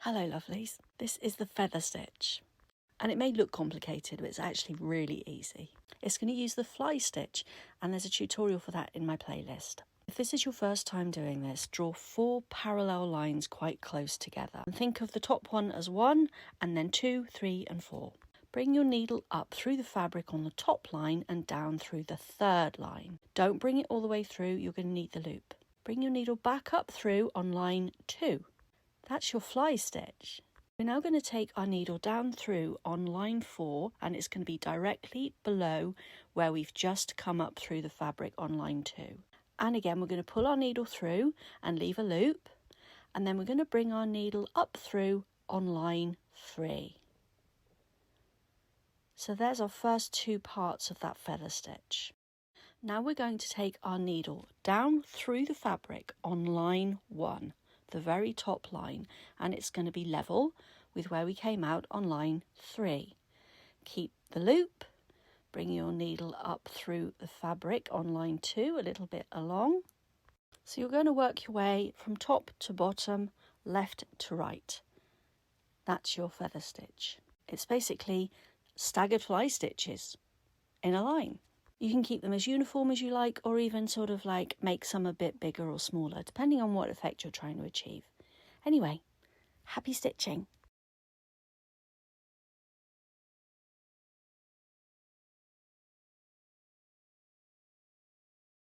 Hello lovelies, this is the feather stitch and it may look complicated but it's actually really easy. It's going to use the fly stitch and there's a tutorial for that in my playlist. If this is your first time doing this, draw 4 parallel lines quite close together and think of the top one as 1 and then 2, 3 and 4. Bring your needle up through the fabric on the top line and down through the 3rd line. Don't bring it all the way through, you're going to need the loop. Bring your needle back up through on line 2. That's your fly stitch. We're now going to take our needle down through on line 4 and it's going to be directly below where we've just come up through the fabric on line 2. And again we're going to pull our needle through and leave a loop, and then we're going to bring our needle up through on line 3. So there's our first 2 parts of that feather stitch. Now we're going to take our needle down through the fabric on line 1. The very top line, and it's going to be level with where we came out on line 3. Keep the loop, bring your needle up through the fabric on line 2 a little bit along. So you're going to work your way from top to bottom, left to right. That's your feather stitch. It's basically staggered fly stitches in a line. You can keep them as uniform as you like, or even sort of like make some a bit bigger or smaller, depending on what effect you're trying to achieve. Anyway, happy stitching.